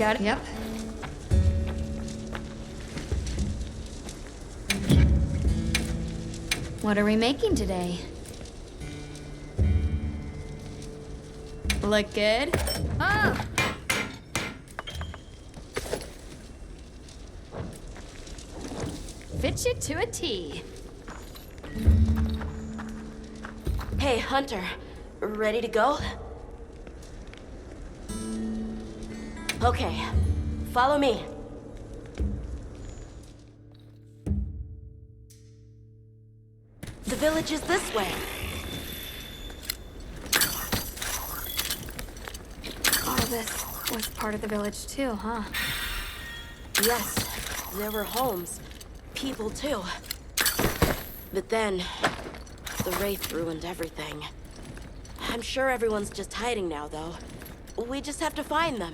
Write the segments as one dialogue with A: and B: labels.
A: got it. Yep. What are we making today? Look good? Oh! Fit you to a T.
B: Hey, Hunter. Ready to go? Okay. Follow me. The village is this way.
A: All this was part of the village too, huh?
B: Yes, there were homes. People too. But then, the Wraith ruined everything. I'm sure everyone's just hiding now, though. We just have to find them.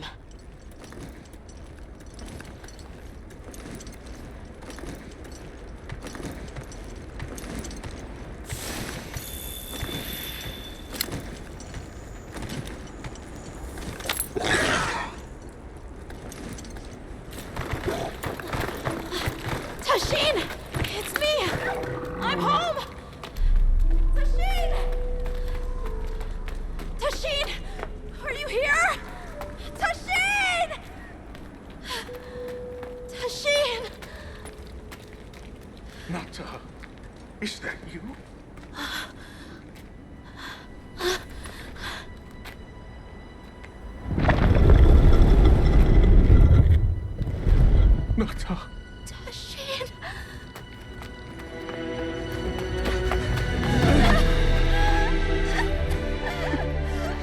B: Tashin! It's me! I'm home! Tashin! Tashin! Are you here? Tashin! Tashin!
C: Nata, is that you? Nata.
B: Tashin!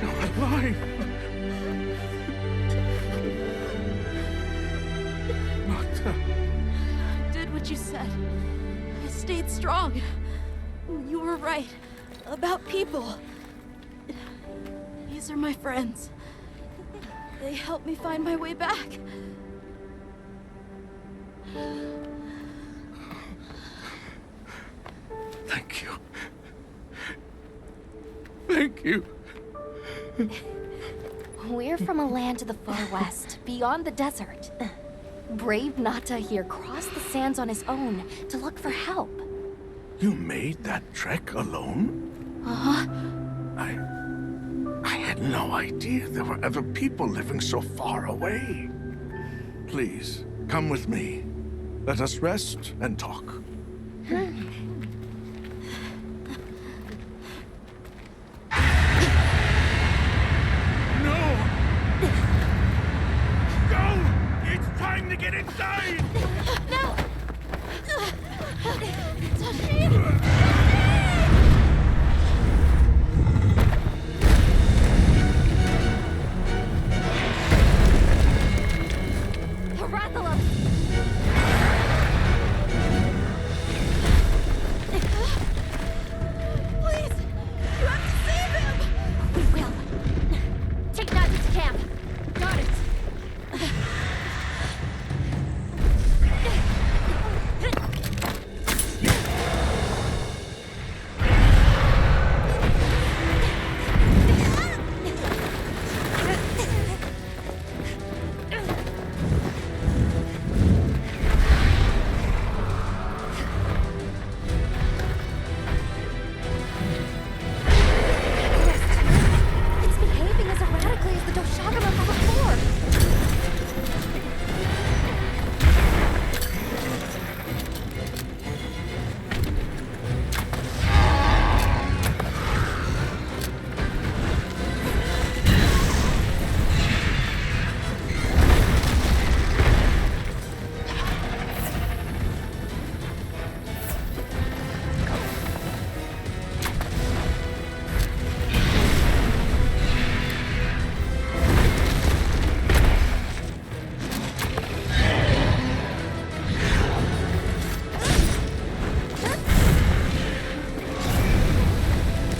C: You're alive! Nata.
B: Did what you said. I stayed strong. You were right. About people. These are my friends. They helped me find my way back.
C: Thank you. Thank you.
D: We're from a land to the far west, beyond the desert. Brave Nata here crossed the sands on his own to look for help.
C: You made that trek alone?
D: Uh-huh.
C: I had no idea there were other people living so far away. Please, come with me. Let us rest and talk. No! Go! It's time to get inside!
B: No! Tashin!
D: Harathulum!
B: Please! You have to save him!
D: We will. Take Nata to camp. Got it. It's behaving as erratically as the Doshagama from before.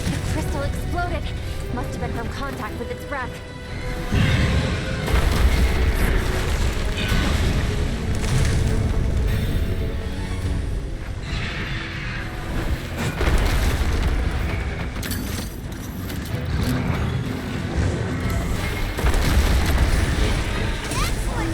D: The crystal exploded. Must have been from contact with its breath.
B: Excellent!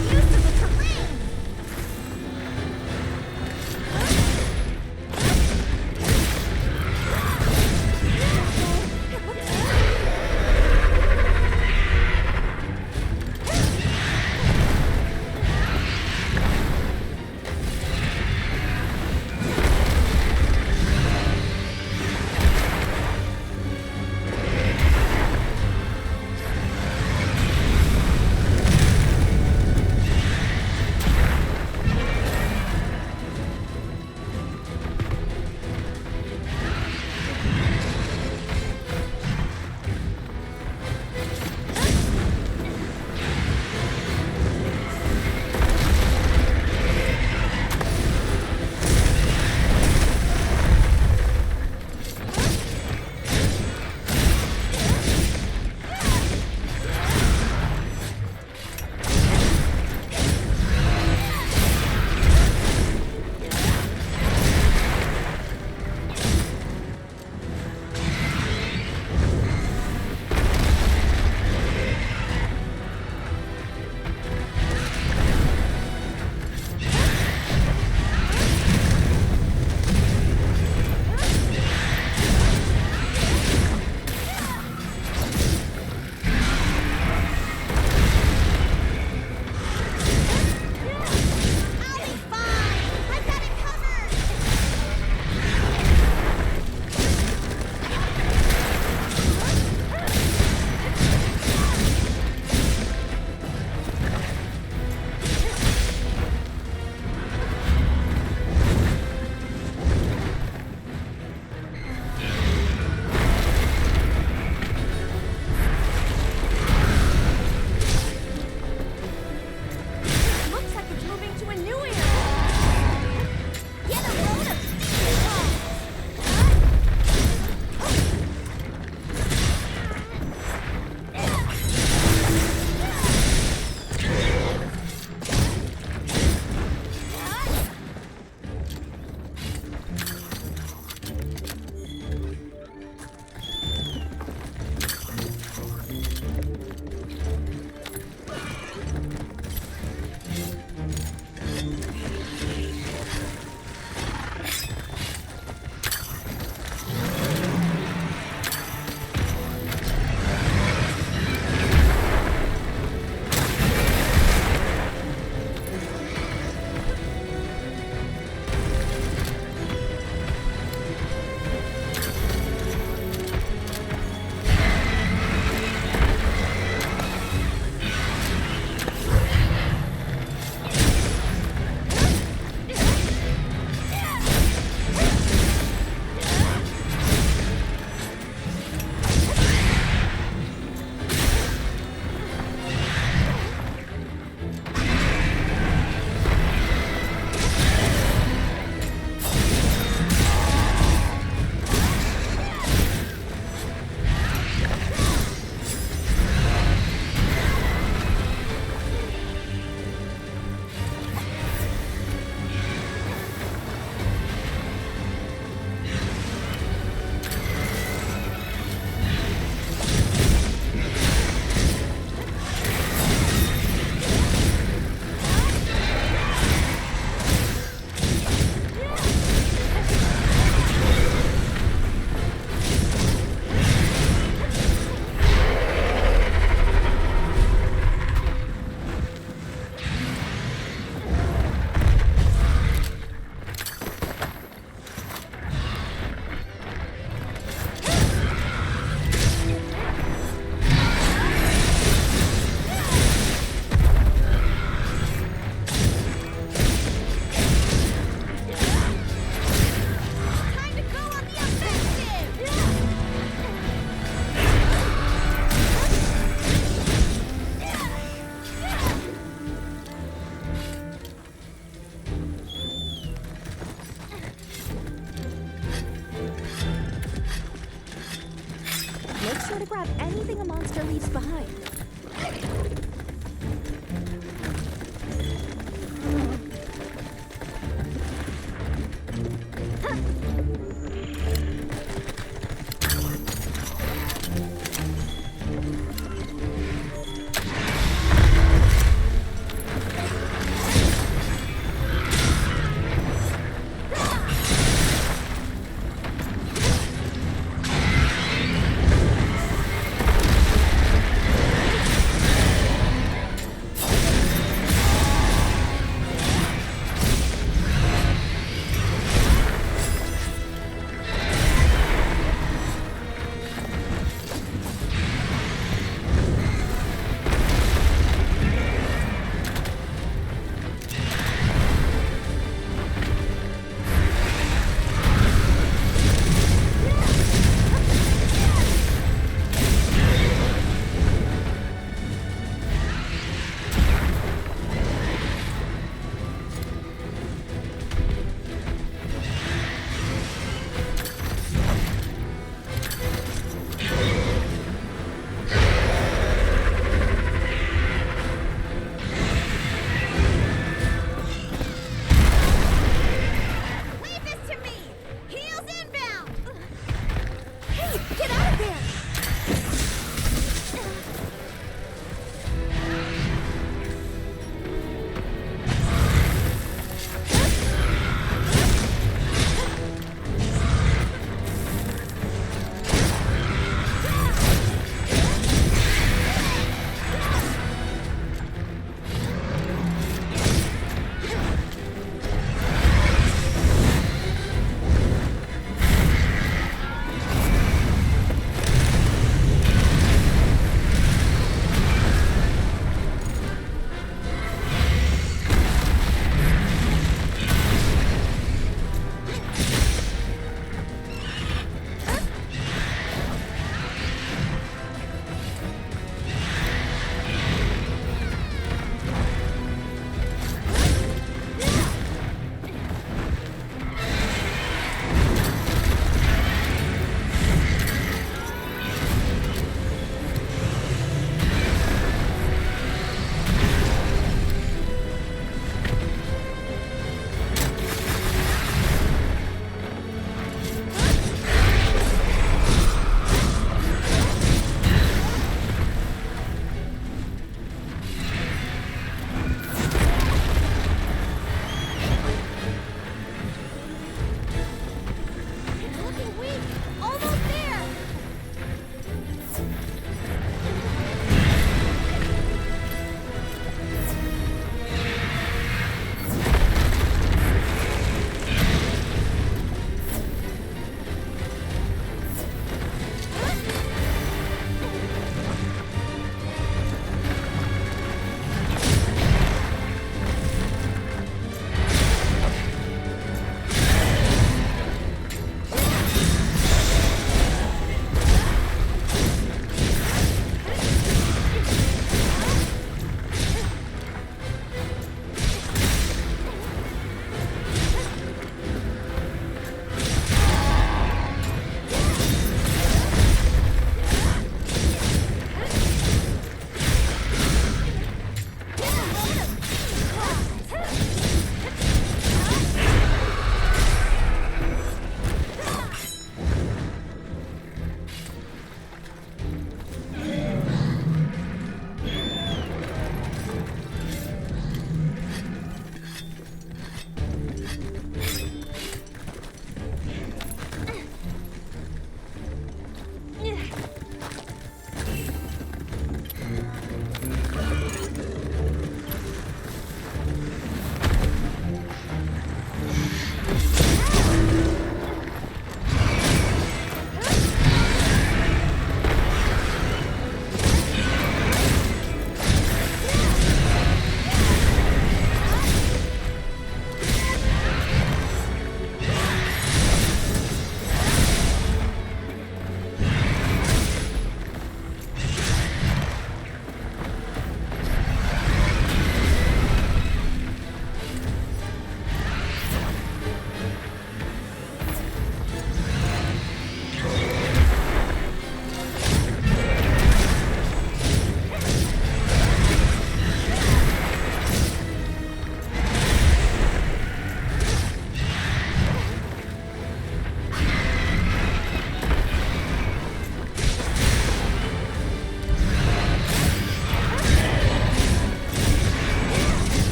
E: sure to grab anything a monster leaves behind.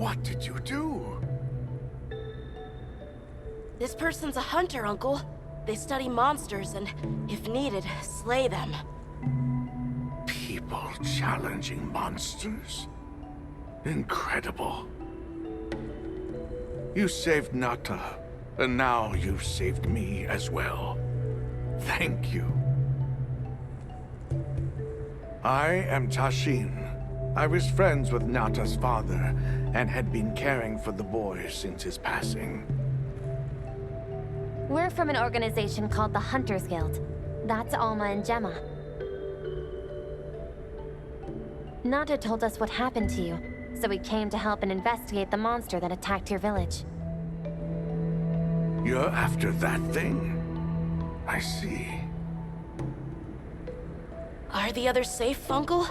C: What did you do?
B: This person's a hunter, Uncle. They study monsters and, if needed, slay them.
C: People challenging monsters? Incredible. You saved Nata, and now you've saved me as well. Thank you. I am Tashin. I was friends with Nata's father, and had been caring for the boy since his passing.
D: We're from an organization called the Hunters Guild. That's Alma and Gemma. Nata told us what happened to you, so we came to help and investigate the monster that attacked your village.
C: You're after that thing? I see.
B: Are the others safe, Uncle?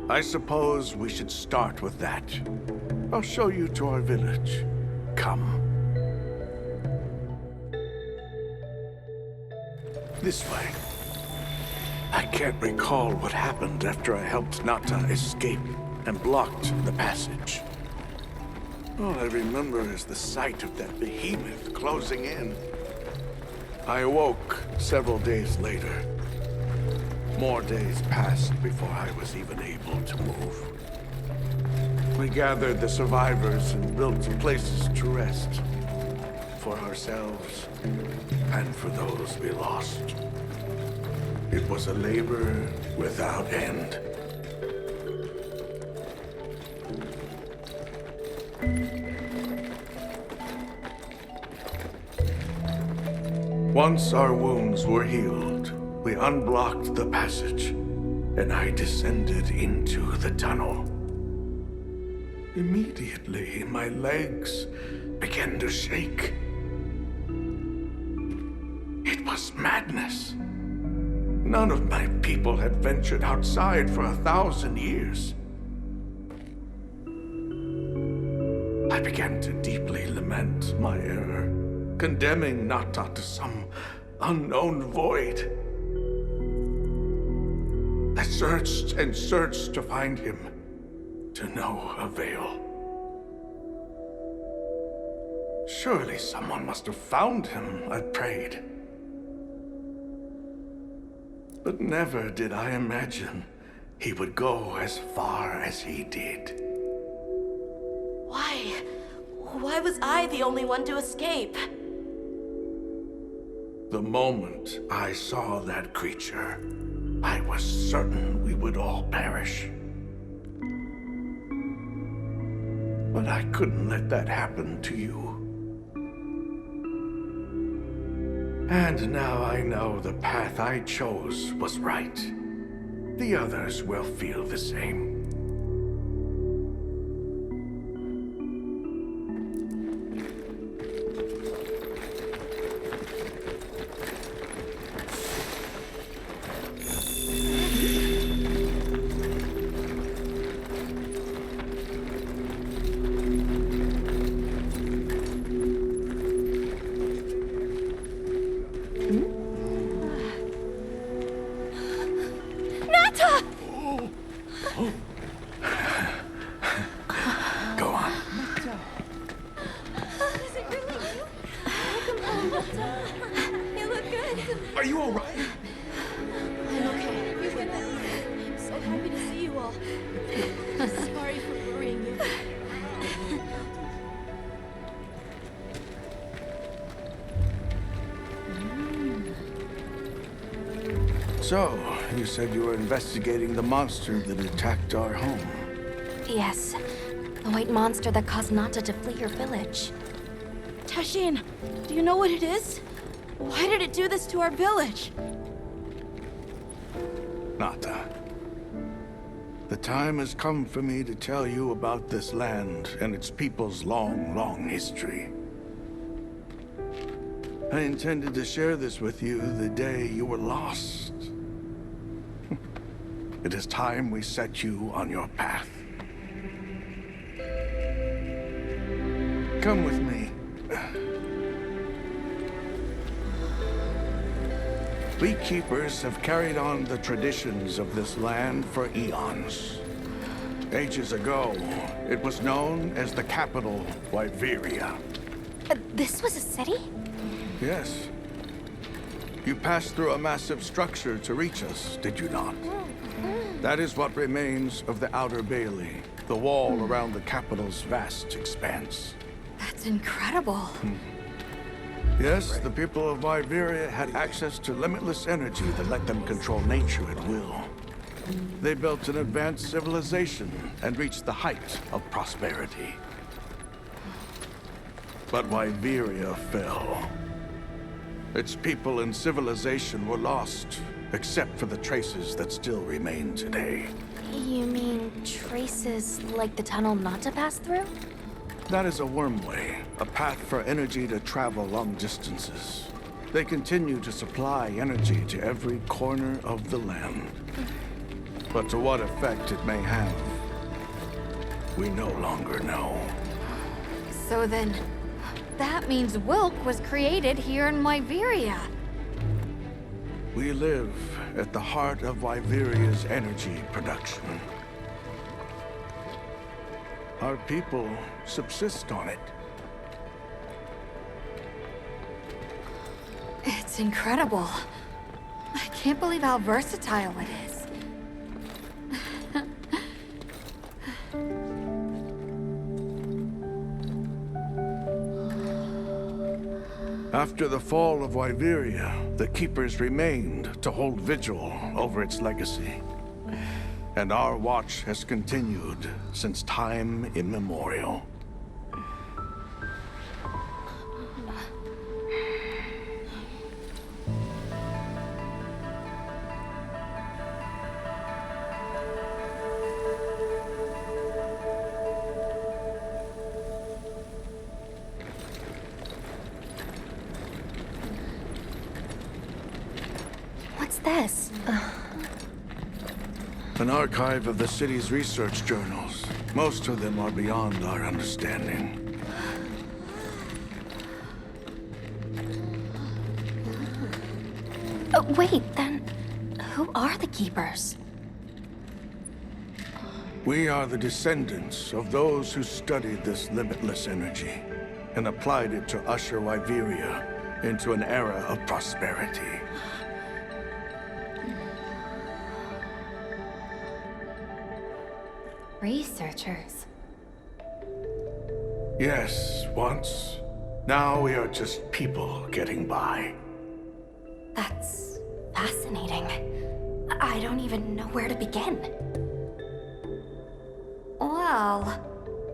C: I suppose we should start with that. I'll show you to our village. Come. This way. I can't recall what happened after I helped Nata escape and blocked the passage. All I remember is the sight of that behemoth closing in. I awoke several days later. More days passed before I was even able to move. We gathered the survivors and built places to rest. For ourselves, and for those we lost. It was a labor without end. Once our wounds were healed, we unblocked the passage, and I descended into the tunnel. Immediately, my legs began to shake. It was madness. None of my people had ventured outside for 1,000 years. I began to deeply lament my error, condemning Nata to some unknown void. I searched and searched to find him, to no avail. Surely someone must have found him, I prayed. But never did I imagine he would go as far as he did.
B: Why? Why was I the only one to escape?
C: The moment I saw that creature, I was certain we would all perish. But I couldn't let that happen to you. And now I know the path I chose was right. The others will feel the same. Go on.
E: Is it really you? Welcome home, Nata. You look good.
F: Are you all right?
B: I'm okay. I'm so happy to see you all. Sorry for worrying you.
C: So, you said you were investigating the monster that attacked our home.
D: Yes, the white monster that caused Nata to flee your village.
B: Tashin, do you know what it is? Why did it do this to our village?
C: Nata. The time has come for me to tell you about this land and its people's long, long history. I intended to share this with you the day you were lost. It is time we set you on your path. Come with me. Beekeepers have carried on the traditions of this land for eons. Ages ago, it was known as the capital, Wyveria.
D: This was a city?
C: Yes. You passed through a massive structure to reach us, did you not? That is what remains of the Outer Bailey, the wall around the capital's vast expanse.
A: That's incredible.
C: Yes, the people of Wyveria had access to limitless energy that let them control nature at will. They built an advanced civilization and reached the height of prosperity. But Wyveria fell. Its people and civilization were lost, except for the traces that still remain today.
D: You mean traces like the tunnel Nata passed through?
C: That is a wormway, a path for energy to travel long distances. They continue to supply energy to every corner of the land. But to what effect it may have, we no longer know.
A: So then, that means Wilk was created here in Wyveria.
C: We live at the heart of Wyveria's energy production. Our people subsist on it.
A: It's incredible. I can't believe how versatile it is.
C: After the fall of Wyveria, the Keepers remained to hold vigil over its legacy. And our watch has continued since time immemorial.
D: What's this?
C: An archive of the city's research journals. Most of them are beyond our understanding.
D: Wait, then who are the Keepers?
C: We are the descendants of those who studied this limitless energy and applied it to usher Wyveria into an era of prosperity.
D: Researchers.
C: Yes, once. Now we are just people getting by.
D: That's fascinating. I don't even know where to begin.
A: Well,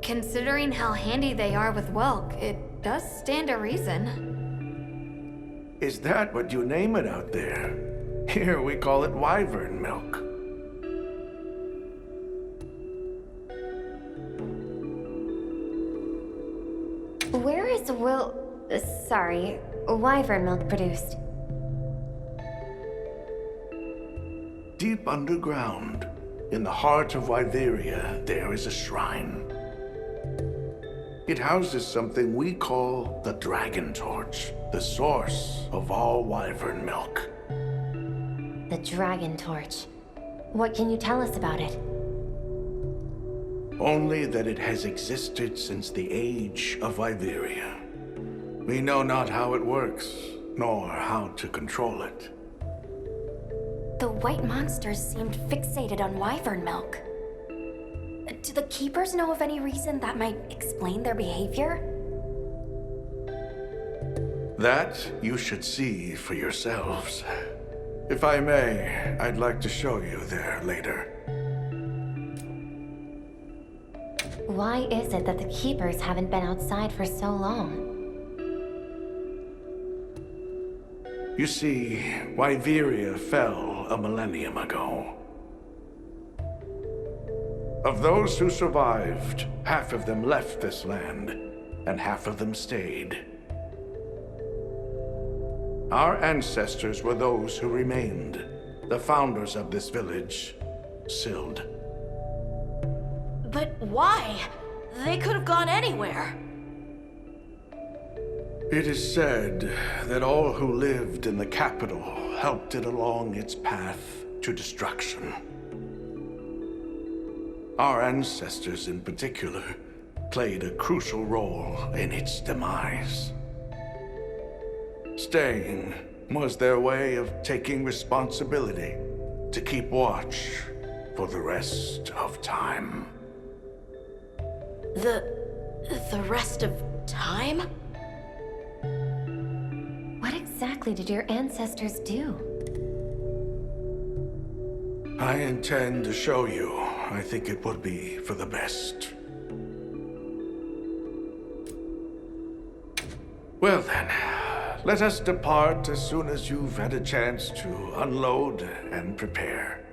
A: considering how handy they are with Wilk, it does stand to reason.
C: Is that what you name it out there? Here we call it wyvern milk.
F: Where is wyvern milk produced?
C: Deep underground, in the heart of Wyveria, there is a shrine. It houses something we call the Dragon Torch, the source of all wyvern milk.
F: The Dragon Torch. What can you tell us about it?
C: Only that it has existed since the age of Wyveria. We know not how it works, nor how to control it.
D: The white monsters seemed fixated on wyvern milk. Do the Keepers know of any reason that might explain their behavior?
C: That you should see for yourselves. If I may, I'd like to show you there later.
F: Why is it that the Keepers haven't been outside for so long?
C: You see, Wyveria fell a millennium ago. Of those who survived, half of them left this land, and half of them stayed. Our ancestors were those who remained, the founders of this village, Sild.
B: But why? They could have gone anywhere.
C: It is said that all who lived in the capital helped it along its path to destruction. Our ancestors in particular played a crucial role in its demise. Staying was their way of taking responsibility to keep watch for the rest of time.
B: The rest of time?
F: What exactly did your ancestors do?
C: I intend to show you. I think it would be for the best. Well then, let us depart as soon as you've had a chance to unload and prepare.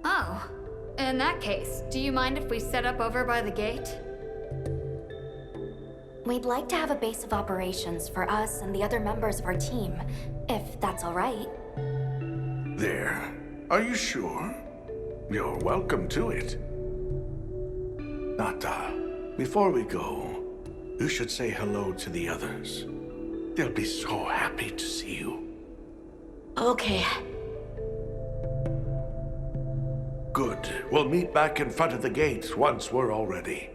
A: Oh, in that case, do you mind if we set up over by the gate?
D: We'd like to have a base of operations for us and the other members of our team, if that's all right.
C: There. Are you sure? You're welcome to it. Nata, before we go, you should say hello to the others. They'll be so happy to see you.
B: Okay.
C: Good. We'll meet back in front of the gate once we're all ready.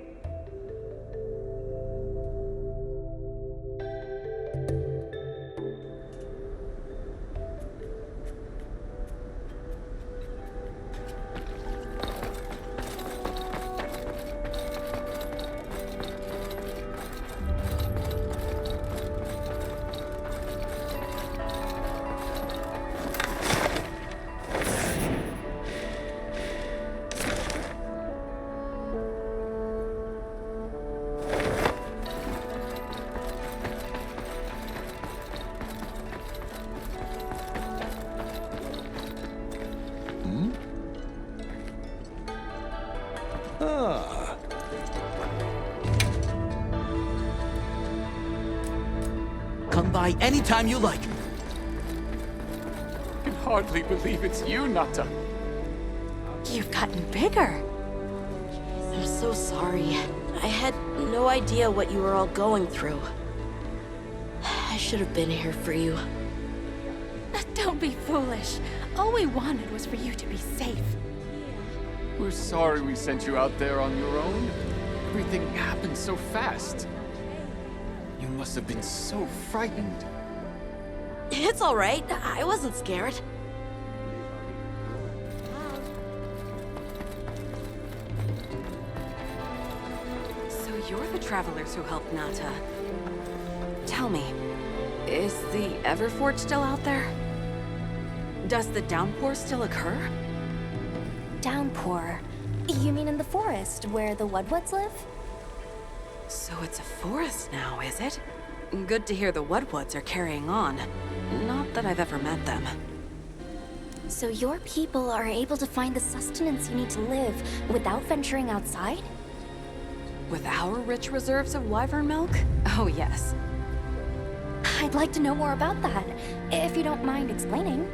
G: Come by anytime you like.
H: I can hardly believe it's you, Nata.
B: You've gotten bigger. I'm so sorry. I had no idea what you were all going through. I should have been here for you.
E: Don't be foolish. All we wanted was for you to be safe.
H: We're sorry we sent you out there on your own. Everything happened so fast. You must have been so frightened.
B: It's all right. I wasn't scared.
I: So you're the travelers who helped Nata. Tell me, is the Everforge still out there? Does the downpour still occur?
D: Downpour? You mean in the forest, where the Wudwoods live?
I: So it's a forest now, is it? Good to hear the Wudwoods are carrying on. Not that I've ever met them.
D: So your people are able to find the sustenance you need to live without venturing outside?
I: With our rich reserves of wyvern milk? Oh, yes.
D: I'd like to know more about that, if you don't mind explaining.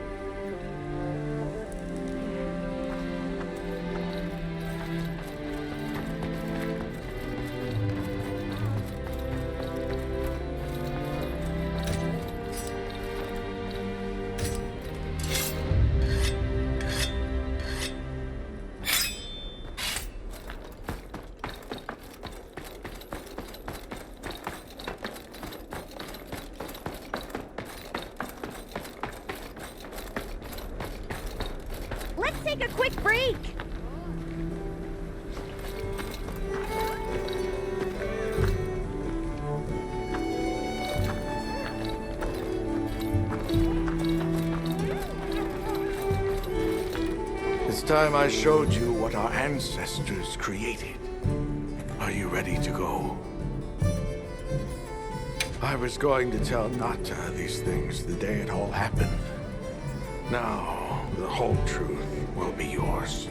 E: Let's take a quick break!
C: It's time I showed you what our ancestors created. Are you ready to go? I was going to tell Nata these things the day it all happened. Now, the whole truth will be yours.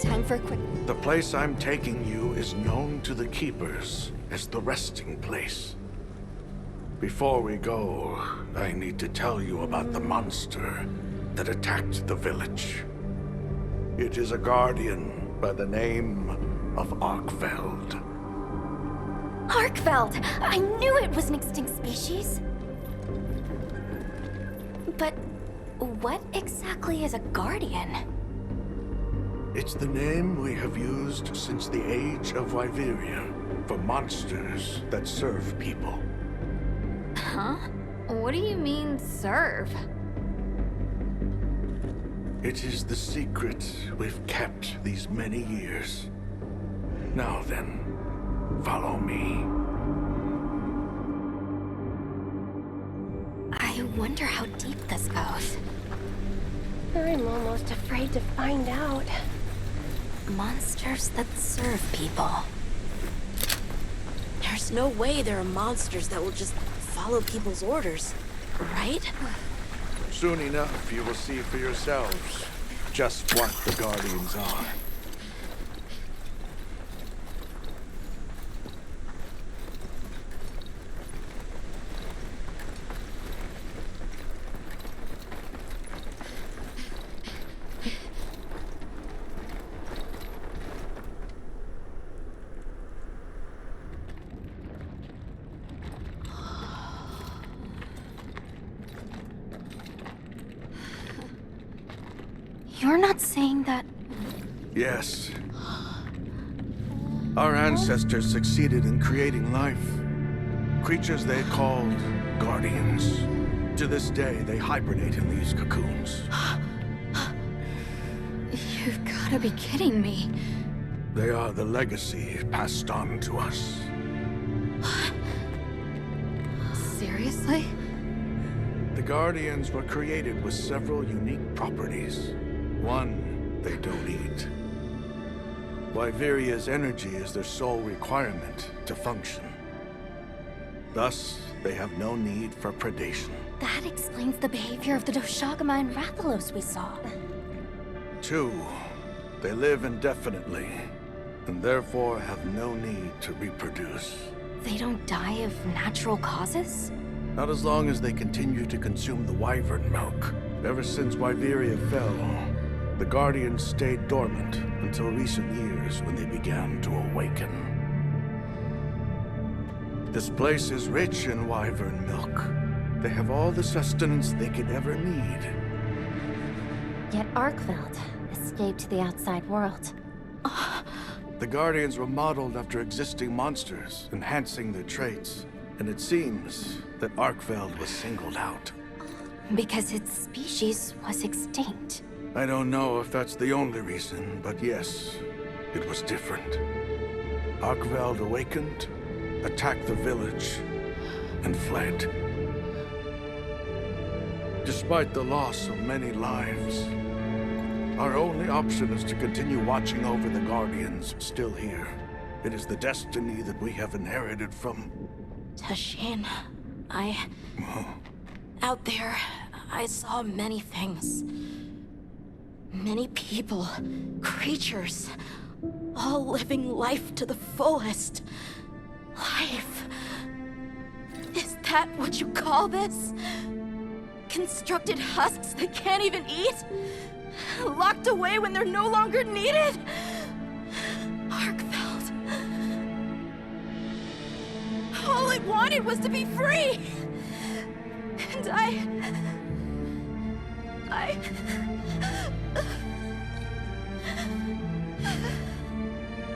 D: Time for a quick...
C: The place I'm taking you is known to the Keepers as the resting place. Before we go, I need to tell you about the monster that attacked the village. It is a guardian by the name of Arkfeld.
D: Arkfeld! I knew it was an extinct species! But what exactly is a guardian?
C: It's the name we have used since the age of Wyveria for monsters that serve people.
A: Huh? What do you mean, serve?
C: It is the secret we've kept these many years. Now then, follow me.
D: I wonder how deep this goes.
E: I'm almost afraid to find out.
D: Monsters that serve people.
B: There's no way there are monsters that will just follow people's orders, right?
C: Soon enough, you will see for yourselves just what the Guardians are.
D: You're not saying that...
C: Yes. Our ancestors succeeded in creating life. Creatures they called Guardians. To this day, they hibernate in these cocoons.
A: You've gotta be kidding me.
C: They are the legacy passed on to us.
A: Seriously?
C: The Guardians were created with several unique properties. One, they don't eat. Wyveria's energy is their sole requirement to function. Thus, they have no need for predation.
D: That explains the behavior of the Doshagama and Rathalos we saw.
C: Two, they live indefinitely, and therefore have no need to reproduce.
D: They don't die of natural causes?
C: Not as long as they continue to consume the wyvern milk. Ever since Wyveria fell, the Guardians stayed dormant until recent years when they began to awaken. This place is rich in wyvern milk. They have all the sustenance they could ever need.
F: Yet Arkveld escaped to the outside world.
C: The Guardians were modeled after existing monsters, enhancing their traits. And it seems that Arkveld was singled out.
D: Because its species was extinct.
C: I don't know if that's the only reason, but yes, it was different. Arkveld awakened, attacked the village, and fled. Despite the loss of many lives, our only option is to continue watching over the Guardians still here. It is the destiny that we have inherited from...
B: Tashin, out there, I saw many things. Many people, creatures, all living life to the fullest. Life. Is that what you call this? Constructed husks they can't even eat? Locked away when they're no longer needed? Arkveld. All I wanted was to be free! And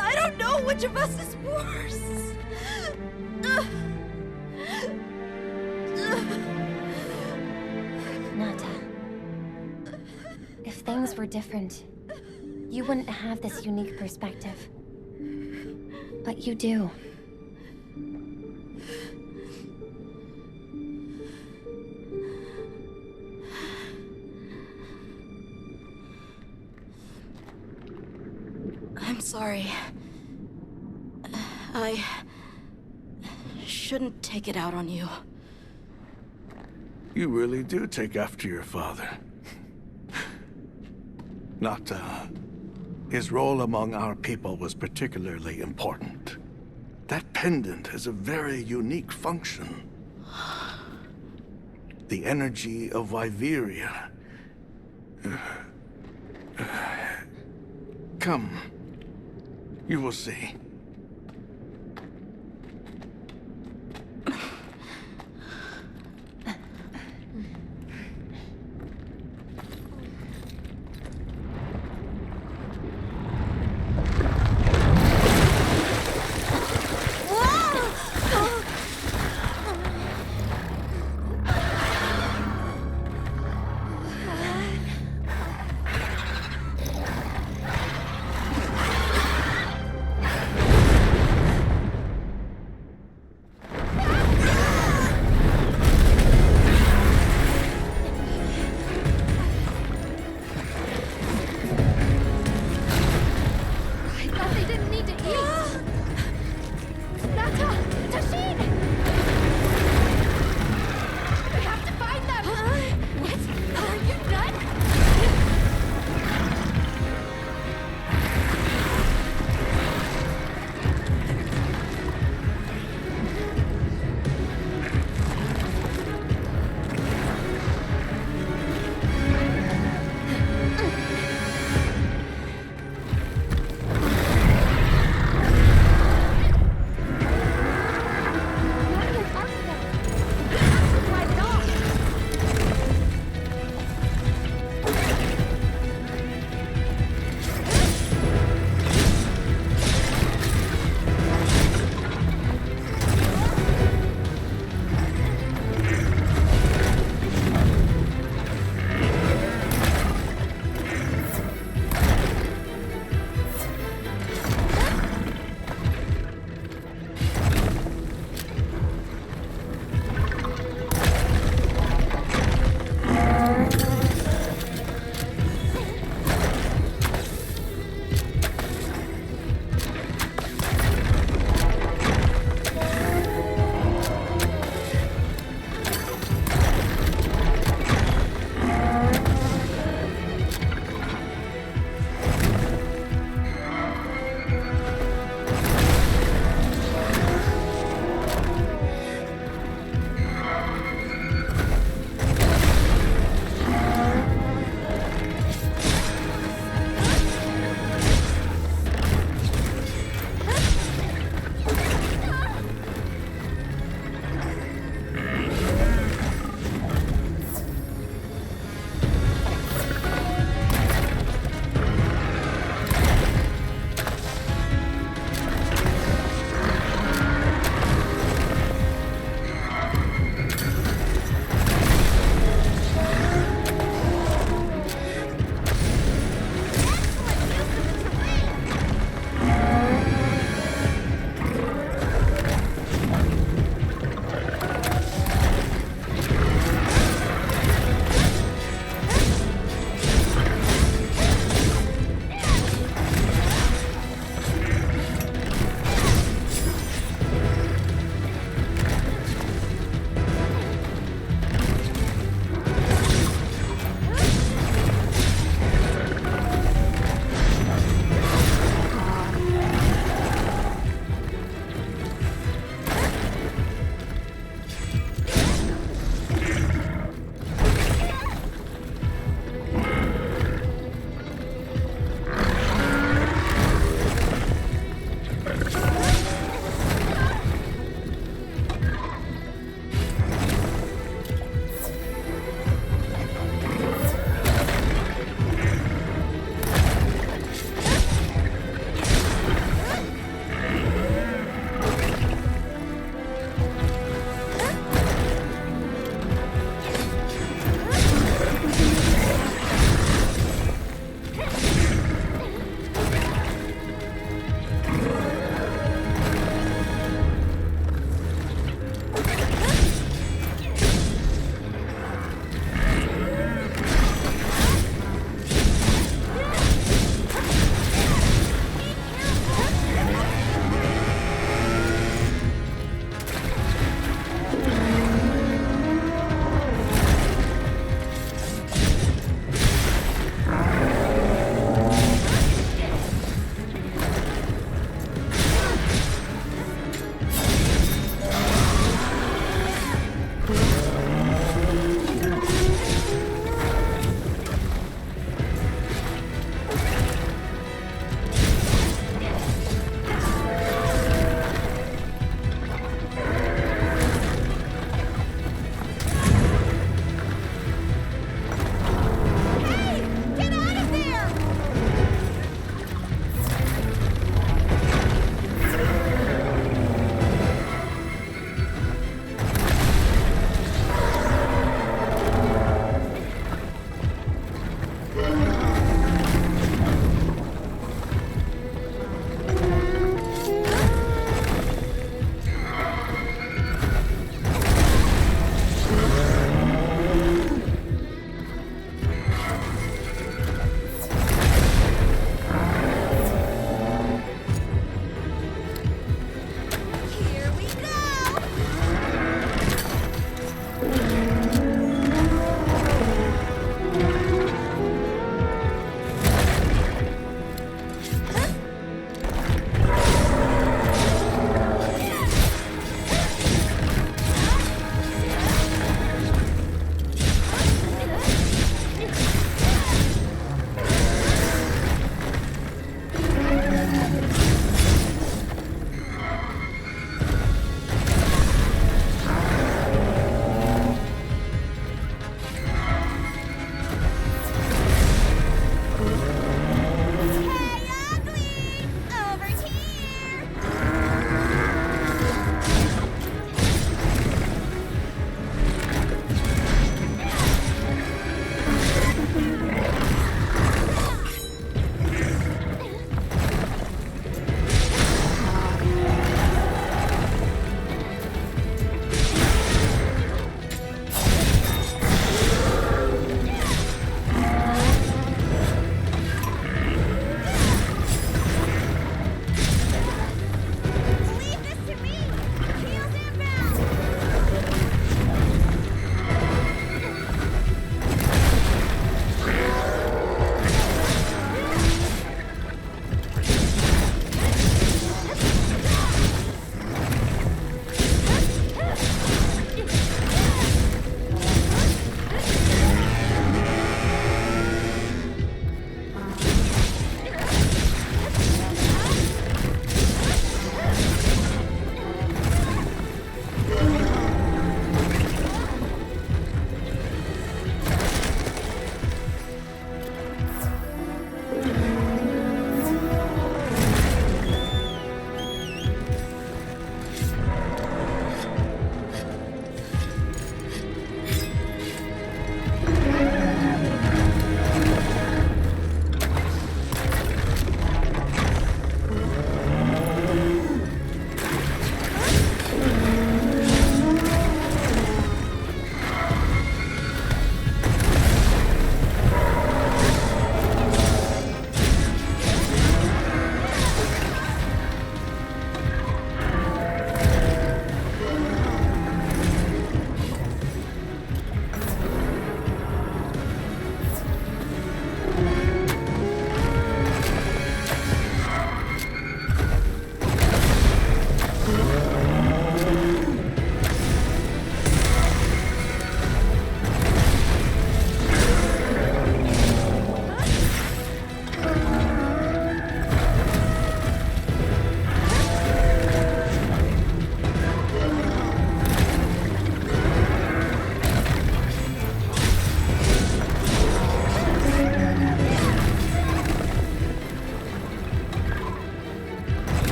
B: I don't know which of us is worse.
F: Nata. If things were different, you wouldn't have this unique perspective. But you do.
B: I'm sorry. I shouldn't take it out on you.
C: You really do take after your father. His role among our people was particularly important. That pendant has a very unique function. The energy of Wyveria. Come. You will see.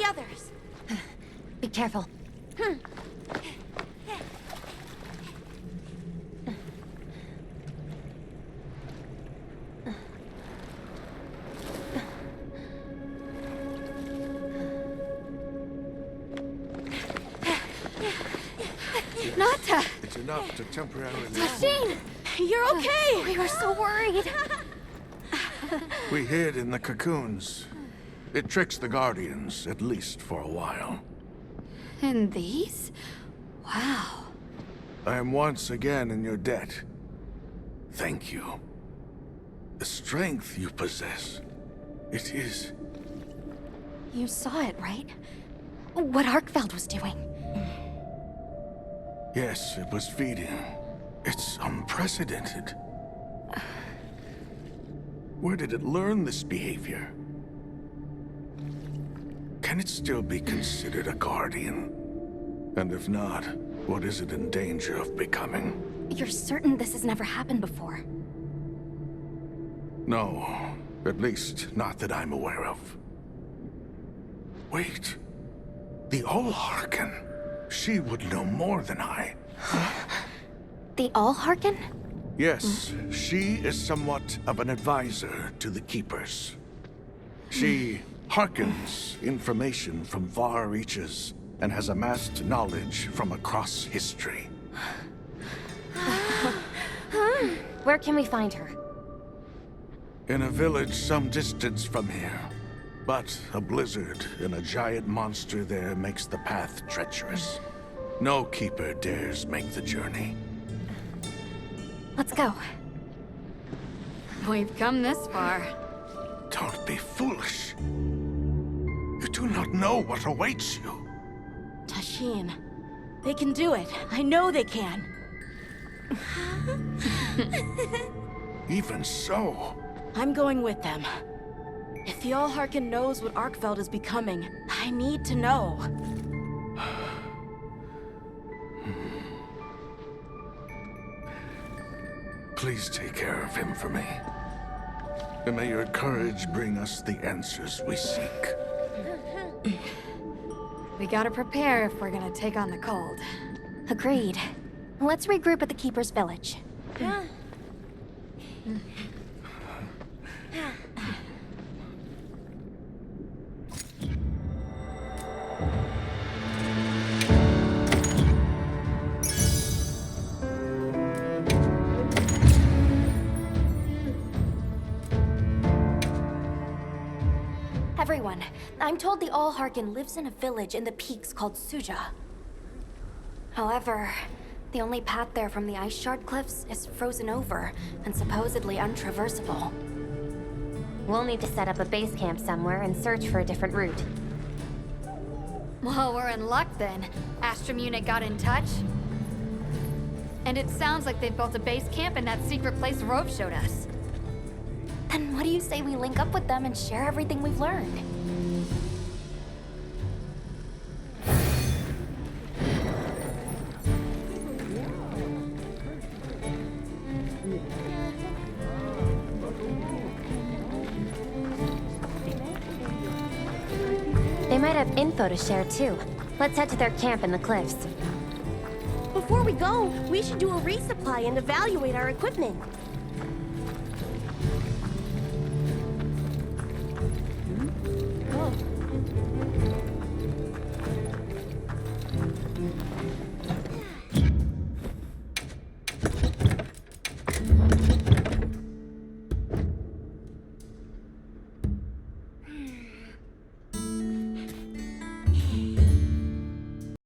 E: others.
F: Be careful.
A: Nata!
C: It's enough to temporarily...
A: Sheen!
B: You're okay!
A: We were so worried.
C: We hid in the cocoons. It tricks the Guardians, at least for a while.
A: And these? Wow.
C: I am once again in your debt. Thank you. The strength you possess, it is...
D: You saw it, right? What Arkfeld was doing.
C: Yes, it was feeding. It's unprecedented. Where did it learn this behavior? Can it still be considered a Guardian? And if not, what is it in danger of becoming?
D: You're certain this has never happened before?
C: No, at least not that I'm aware of. Wait, the Allharken. She would know more than I.
D: The Allharken?
C: Yes, she is somewhat of an advisor to the Keepers. She hearkens information from far reaches and has amassed knowledge from across history.
F: Where can we find her?
C: In a village some distance from here. But a blizzard and a giant monster there makes the path treacherous. No Keeper dares make the journey.
D: Let's go.
A: We've come this far.
C: Don't be foolish. You do not know what awaits you.
B: Tashin, they can do it. I know they can.
C: Even so,
B: I'm going with them. If the Allharken knows what Arkfeld is becoming, I need to know.
C: please take care of him for me. And may your courage bring us the answers we seek.
A: We gotta prepare if we're gonna take on the cold.
D: Agreed. Let's regroup at the Keeper's Village. Everyone, I'm told the Allharken lives in a village in the peaks called Suja. However, the only path there from the Ice Shard Cliffs is frozen over and supposedly untraversable.
F: We'll need to set up a base camp somewhere and search for a different route.
A: Well, we're in luck then. Astrum unit got in touch. And it sounds like they've built a base camp in that secret place Rove showed us.
D: Then what do you say we link up with them and share everything we've learned?
F: They might have info to share too. Let's head to their camp in the cliffs.
E: Before we go, we should do a resupply and evaluate our equipment.